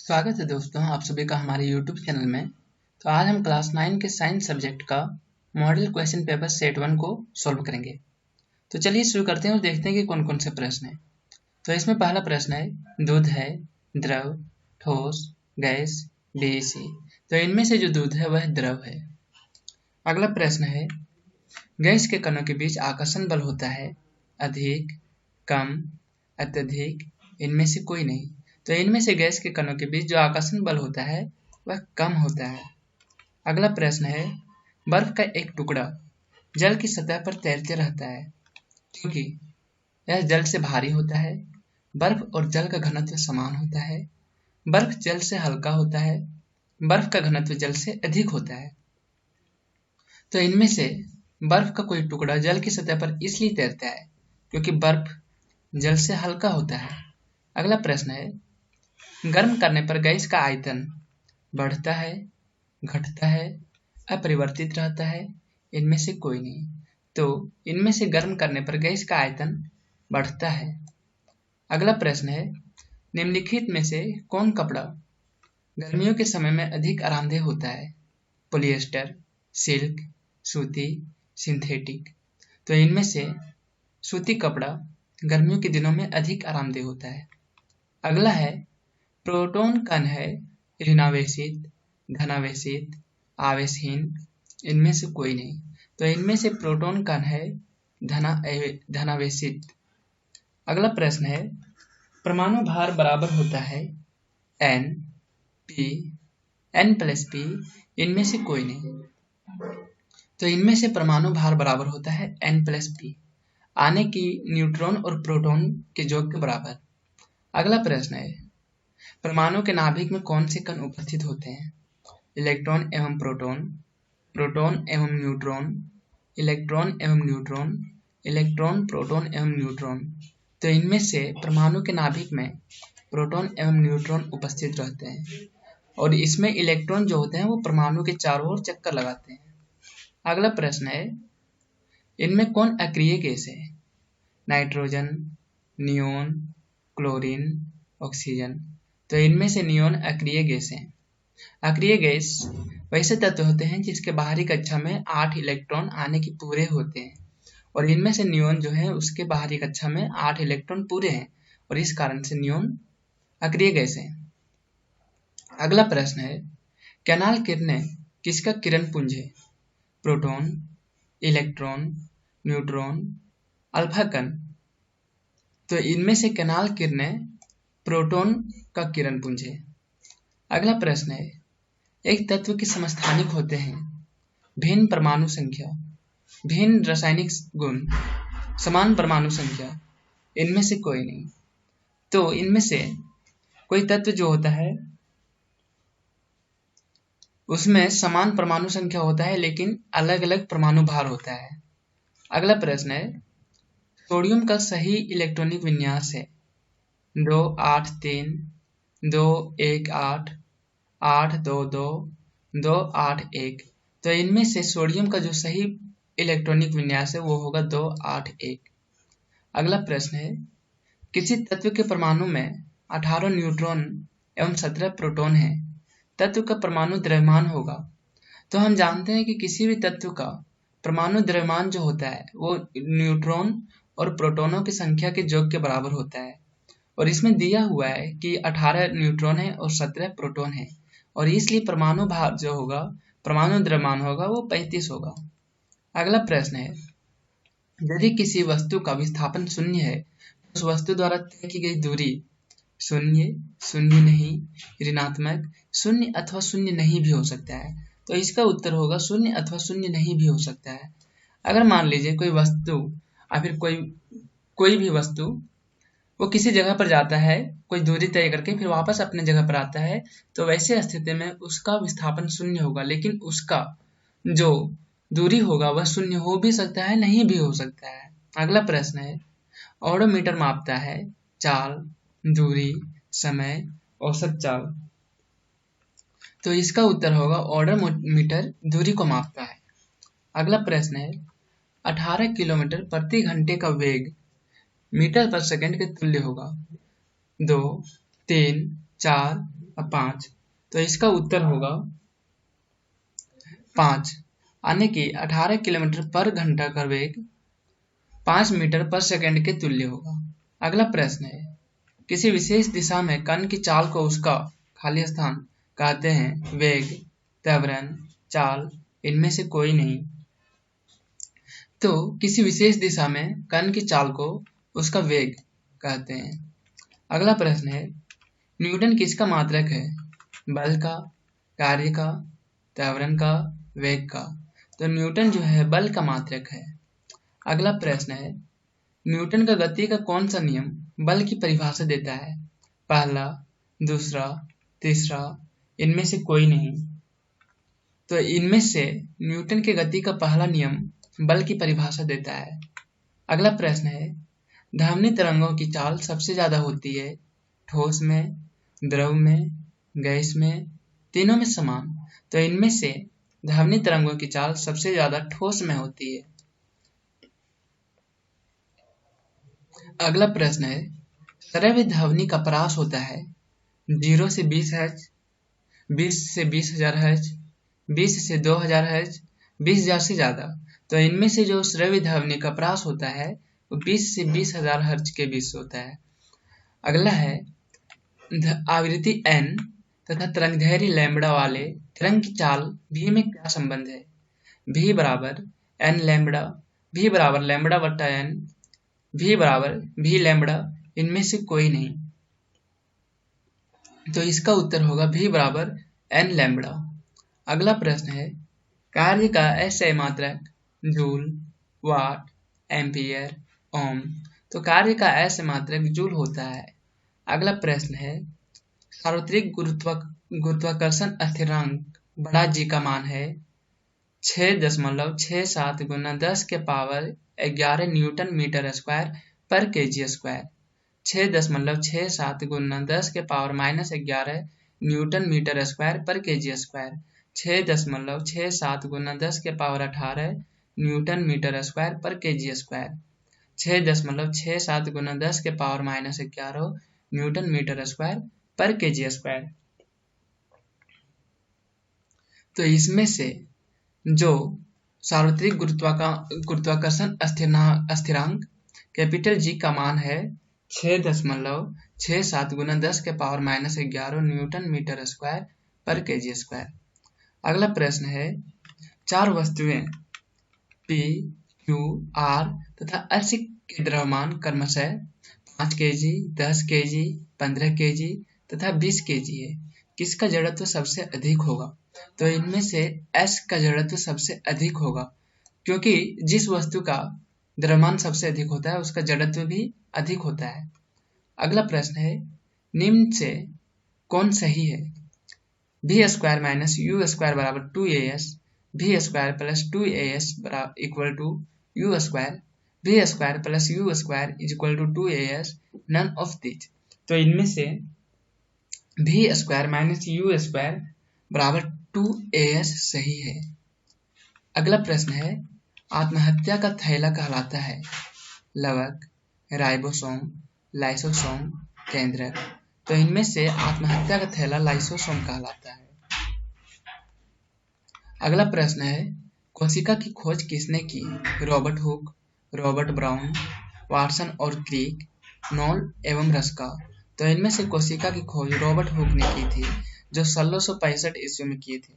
स्वागत है दोस्तों आप सभी का हमारे YouTube चैनल में। तो आज हम क्लास 9 के साइंस सब्जेक्ट का मॉडल क्वेश्चन पेपर सेट 1 को सॉल्व करेंगे। तो चलिए शुरू करते हैं और देखते हैं कि कौन कौन से प्रश्न हैं। तो इसमें पहला प्रश्न है, दूध है, द्रव, ठोस, गैस, DEC। तो इनमें से जो दूध है वह द्रव है। अगला प्रश्न है, गैस के कणों के बीच आकर्षण बल होता है अधिक, कम, अत्यधिक, इनमें से कोई नहीं। तो इनमें से गैस के कणों के बीच जो आकर्षण बल होता है वह कम होता है। अगला प्रश्न है, बर्फ का एक टुकड़ा जल की सतह पर तैरते रहता है क्योंकि यह जल से भारी होता है। बर्फ और जल का घनत्व समान होता है। बर्फ जल से हल्का होता है। बर्फ का घनत्व जल से अधिक होता है। तो इनमें से बर्फ का कोई टुकड़ा जल की सतह पर इसलिए तैरता है क्योंकि बर्फ जल से हल्का होता है। अगला प्रश्न है, गर्म करने पर गैस का आयतन बढ़ता है, घटता है, अपरिवर्तित रहता है, इनमें से कोई नहीं। तो इनमें से गर्म करने पर गैस का आयतन बढ़ता है। अगला प्रश्न है, निम्नलिखित में से कौन कपड़ा गर्मियों के समय में अधिक आरामदेह होता है? पॉलिएस्टर, सिल्क, सूती, सिंथेटिक। तो इनमें से सूती कपड़ा गर्मियों के दिनों में अधिक आरामदेह होता है। अगला है, प्रोटॉन कण है ऋणावेशित, धनावेशित, आवेशहीन, इनमें से कोई नहीं। तो इनमें से प्रोटॉन कण है धनावेशित। अगला प्रश्न है, परमाणु भार बराबर होता है n p n+p, इनमें से कोई नहीं। तो इनमें से परमाणु भार बराबर होता है n+p, आने की न्यूट्रॉन और प्रोटॉन के योग के बराबर। अगला प्रश्न है, परमाणु के नाभिक में कौन से कण उपस्थित होते हैं? इलेक्ट्रॉन एवं प्रोटॉन, प्रोटॉन एवं न्यूट्रॉन, इलेक्ट्रॉन एवं न्यूट्रॉन, इलेक्ट्रॉन, प्रोटॉन एवं न्यूट्रॉन। तो इनमें से परमाणु के नाभिक में प्रोटॉन एवं न्यूट्रॉन उपस्थित रहते हैं और इसमें इलेक्ट्रॉन जो होते हैं वो परमाणु के चारों ओर चक्कर लगाते हैं। अगला प्रश्न है, इनमें कौन अक्रिय गैस है? Nitrogen, neon, chlorine, oxygen. तो इनमें से नियोन अक्रिय गैस है। अक्रिय गैस वैसे तत्व होते हैं जिसके बाहरी कक्षा में 8 इलेक्ट्रॉन आने की पूरे होते हैं और इनमें से नियोन जो है उसके बाहरी कक्षा में 8 इलेक्ट्रॉन पूरे हैं और इस कारण से नियोन अक्रिय गैस है। अगला प्रश्न है, कैनाल किरणें किसका किरण पुंज है? प्रोटॉन, इलेक्ट्रॉन, न्यूट्रॉन, अल्फा कण। तो इनमें से कैनाल किरणें प्रोटॉन का किरण पुंज है। अगला प्रश्न है, एक तत्व के समस्थानिक होते हैं भिन्न परमाणु संख्या, भिन्न रासायनिक गुण, समान परमाणु संख्या, इनमें से कोई नहीं। तो इनमें से कोई तत्व जो होता है उसमें समान परमाणु संख्या होता है लेकिन अलग अलग परमाणु भार होता है। अगला प्रश्न है, सोडियम का सही इलेक्ट्रॉनिक विन्यास है 283, 218, 822, 281। तो इनमें से सोडियम का जो सही इलेक्ट्रॉनिक विन्यास है वो होगा 281। अगला प्रश्न है, किसी तत्व के परमाणु में 18 न्यूट्रॉन एवं 17 प्रोटॉन है, तत्व का परमाणु द्रव्यमान होगा। तो हम जानते हैं कि किसी भी तत्व का परमाणु द्रव्यमान जो होता है वो न्यूट्रॉन और प्रोटॉनों की संख्या के योग के बराबर होता है और इसमें दिया हुआ है कि 18 न्यूट्रॉन है और 17 प्रोटॉन है और इसलिए परमाणु भार जो होगा, परमाणु द्रव्यमान होगा वो 35 होगा। अगला प्रश्न है, यदि किसी वस्तु का विस्थापन शून्य है उस वस्तु द्वारा तय की गई दूरी शून्य, शून्य नहीं, ऋणात्मक, शून्य अथवा शून्य नहीं भी हो सकता है। तो इसका उत्तर होगा शून्य अथवा शून्य नहीं भी हो सकता है। अगर मान लीजिए कोई वस्तु या फिर कोई भी वस्तु वो किसी जगह पर जाता है कोई दूरी तय करके फिर वापस अपने जगह पर आता है, तो वैसे स्थिति में उसका विस्थापन शून्य होगा लेकिन उसका जो दूरी होगा वह शून्य हो भी सकता है, नहीं भी हो सकता है। अगला प्रश्न है, ओडोमीटर मापता है चाल, दूरी, समय, औसत चाल। तो इसका उत्तर होगा ओडोमीटर दूरी को मापता है। अगला प्रश्न है, 18 किलोमीटर प्रति घंटे का वेग मीटर पर सेकंड के तुल्य होगा। 2, 3, 4, अब 5, तो इसका उत्तर होगा 5। यानी कि 18 किलोमीटर पर घंटा का वेग 5 मीटर पर सेकंड के तुल्य होगा। अगला प्रश्न है, किसी विशेष दिशा में कण की चाल को उसका खाली स्थान कहते हैं। वेग, त्वरण, चाल, इनमें से कोई नहीं। तो किसी विशेष दिशा में कण की चाल को उसका वेग कहते हैं। अगला प्रश्न है, न्यूटन किसका मात्रक है? बल का, कार्य का, त्वरण का, वेग का? तो न्यूटन जो है बल का मात्रक है। अगला प्रश्न है, न्यूटन का गति का कौन सा नियम बल की परिभाषा देता है? पहला, दूसरा, तीसरा, इनमें से कोई नहीं। तो इनमें से न्यूटन के गति का पहला नियम बल की परिभाषा देता है। अगला प्रश्न है, ध्वनि तरंगों की चाल सबसे ज्यादा होती है ठोस में, द्रव में, गैस में, तीनों में समान। तो इनमें से ध्वनि तरंगों की चाल सबसे ज्यादा ठोस में होती है। अगला प्रश्न है, श्रव्य ध्वनि का परास होता है 0 से 20 हर्ट्ज, 20 से 20,000 हर्ट्ज, 20 से 2,000 हर्ट्ज, 20,000 से ज्यादा। तो इनमें से जो श्रव्य ध्वनि का परास होता है वो 20 से 20,000 हर्ट्ज के बीच होता है। अगला है, आवृत्ति n तथा तरंगदैर्घ्य लैम्ब्डा वाले तरंग की चाल v में क्या संबंध है? v बराबर n लैम्ब्डा, v बराबर लैम्ब्डा बट्टा n, v बराबर v लैम्ब्डा, इनमें से कोई नहीं। तो इसका उत्तर होगा v बराबर n लैम्ब्डा। अगला प्रश्न है, कार्य का SI मात्रक जूल, वाट, एम्पियर, ओम। तो कार्य का SI मात्रक जूल होता है। अगला प्रश्न है, सार्वत्रिक गुरुत्वाकर्षण स्थिरांक बड़ा जी का मान है 6.67 गुना 10 के पावर 11 न्यूटन मीटर स्क्वायर पर केजी स्क्वायर। 6.67 गुना 10 के पावर -11 न्यूटन मीटर स्क्वायर पर केजी स्क्वायर। 6.67 गुना 10 के पावर 18 न्यूटन मीटर स्क्वायर पर केजी स्क्वायर। 6.67 गुना 10 के पावर -11 न्यूटन मीटर स्क्वायर पर केजी स्क्वायर। तो इसमें से जो सार्वत्रिक गुरुत्वाकर्षण स्थिरांक कैपिटल जी का मान है 6.67 गुना 10 के पावर -11 न्यूटन मीटर स्क्वायर पर केजी स्क्वायर। अगला प्रश्न है, चार वस्तुएं P, Q, R तथा S के द्रव्यमान क्रमशः 5 kg, 10 kg, 15 kg तथा 20 kg है। किसका जड़त्व सबसे अधिक होगा? तो इनमें से S का जड़त्व सबसे अधिक होगा, क्योंकि जिस वस्तु का द्रव्यमान सबसे अधिक होता है उसका जड़त्व भी अधिक होता है। अगला प्रश्न है, निम्न से कौन सही है? v square minus u square बराबर 2as, v square plus 2as equal to u square, v square plus u square is equal to 2as, none of this. तो इनमें से v square minus u square बराबर 2as सही है। अगला प्रश्न है, आत्महत्या का थैला कहलाता है लवक, राइबोसोम, लाइसोसोम, केंद्रक। तो इनमें से आत्महत्या का थैला लाइसोसोम कहलाता है। अगला प्रश्न है, कोशिका की खोज किसने की? Robert Hooke, Robert brown, Watson और क्रिक, नॉल एवं रस्का। तो इनमें से कोशिका की खोज रॉबर्ट हुक ने की थी, जो 1665 ईस्वी में किए थे।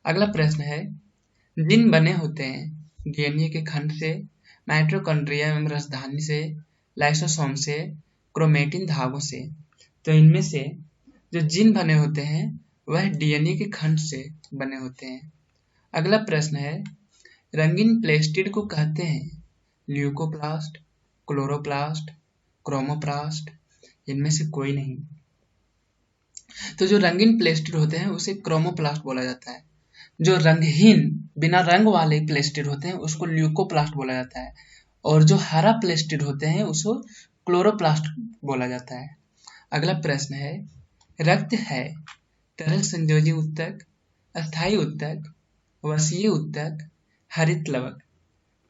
अगला प्रश्न है, जीन बने होते हैं डीएनए के खंड से, माइटोकॉन्ड्रिया एवं राजधानी से, लाइसोसोम से, क्रोमेटिन धागों से। तो इनमें से जो जीन बने होते हैं वह डीएनए के खंड से बने होते हैं। अगला प्रश्न है, रंगीन प्लेस्टिड को कहते हैं ल्यूकोप्लास्ट, क्लोरोप्लास्ट, क्रोमोप्लास्ट, इनमें से कोई नहीं। तो जो रंगीन प्लेस्टिड होते हैं उसे क्रोमोप्लास्ट बोला जाता है। जो रंगहीन बिना रंग वाले प्लेस्टिड होते हैं उसको ल्यूकोप्लास्ट बोला जाता है, और जो हरा प्लेस्टिड होते हैं उसको क्लोरोप्लास्ट बोला जाता है। अगला प्रश्न है, रक्त है तरल संयोजी उत्तक, अस्थायी उत्तक, वसीय उत्तक, हरित लवक।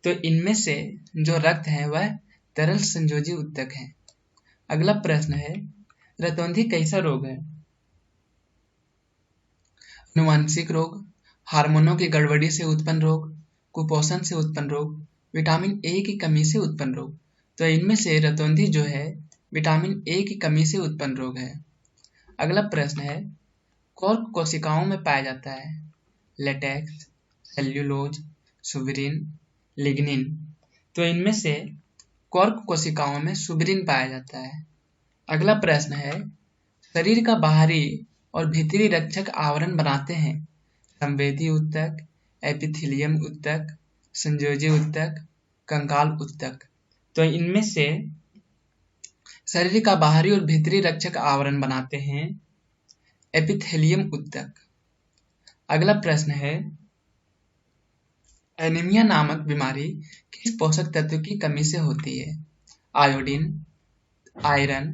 तो इनमें से जो रक्त है वह तरल संयोजी उत्तक है। अगला प्रश्न है, रतौंधी कैसा रोग है? आनुवंशिक रोग, हार्मोनों की गड़बड़ी से उत्पन्न रोग, कुपोषण से उत्पन्न रोग, विटामिन ए की कमी से उत्पन्न रोग। तो इनमें से रतौंधी जो है विटामिन ए की कमी से उत्पन्न रोग है। अगला प्रश्न है, कॉर्क कोशिकाओं में पाया जाता है लेटेक्स, सेल्यूलोज, सुबेरिन, लिग्निन। तो इनमें से कॉर्क कोशिकाओं में सुबेरिन पाया जाता है। अगला प्रश्न है, शरीर का बाहरी और भीतरी रक्षक आवरण बनाते हैं संवेदी ऊतक, एपिथेलियम ऊतक, संयोजी ऊतक, कंकाल ऊतक। तो इनमें से शरीर का बाहरी और भीतरी रक्षक आवरण बनाते हैं एपिथेलियम ऊतक। अगला प्रश्न है, एनीमिया नामक बीमारी किस पोषक तत्व की कमी से होती है? आयोडीन, आयरन,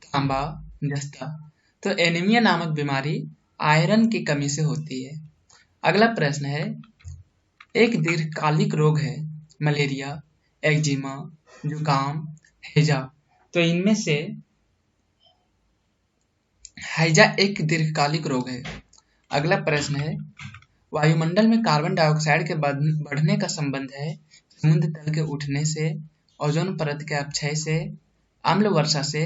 तांबा, जस्ता। तो एनीमिया नामक बीमारी आयरन की कमी से होती है। अगला प्रश्न है, एक दीर्घकालिक रोग है मलेरिया, एक्जिमा, जुकाम, हैजा। तो इनमें से हैजा एक दीर्घकालिक रोग है। अगला प्रश्न है, वायुमंडल में कार्बन डाइऑक्साइड के बढ़ने का संबंध है समुद्र तल के उठने से, ओजोन परत के अपक्षय से, अम्ल वर्षा से,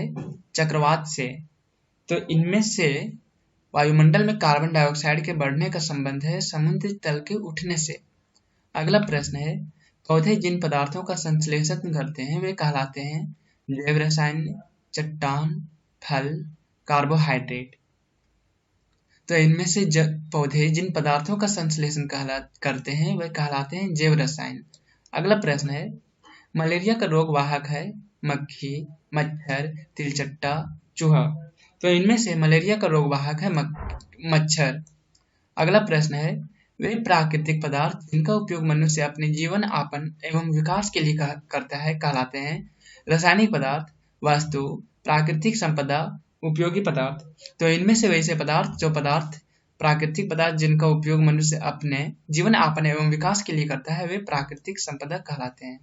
चक्रवात से। तो इनमें से वायुमंडल में कार्बन डाइऑक्साइड के बढ़ने का संबंध है समुद्र तल के उठने से। अगला प्रश्न है, पौधे जिन पदार्थों का संश्लेषण करते हैं वे कहलाते हैं जैव रसायन, चट्टान, फल, कार्बोहाइड्रेट। तो इनमें से पौधे जिन पदार्थों का संश्लेषण करते हैं वे कहलाते हैं जैव रसायन। अगला प्रश्न है, मलेरिया का रोग वाहक है मक्खी, मच्छर, तिलचट्टा, चूहा। तो इनमें से मलेरिया का रोग वाहक है मच्छर। अगला प्रश्न है, वे प्राकृतिक पदार्थ जिनका उपयोग मनुष्य अपने जीवन यापन एवं विकास के लिए करता है कहलाते हैं रासायनिक पदार्थ, वस्तु, प्राकृतिक संपदा, उपयोगी पदार्थ। तो इनमें से वैसे पदार्थ प्राकृतिक पदार्थ जिनका उपयोग मनुष्य अपने जीवन यापन एवं विकास के लिए करता है वे प्राकृतिक संपदा कहलाते हैं।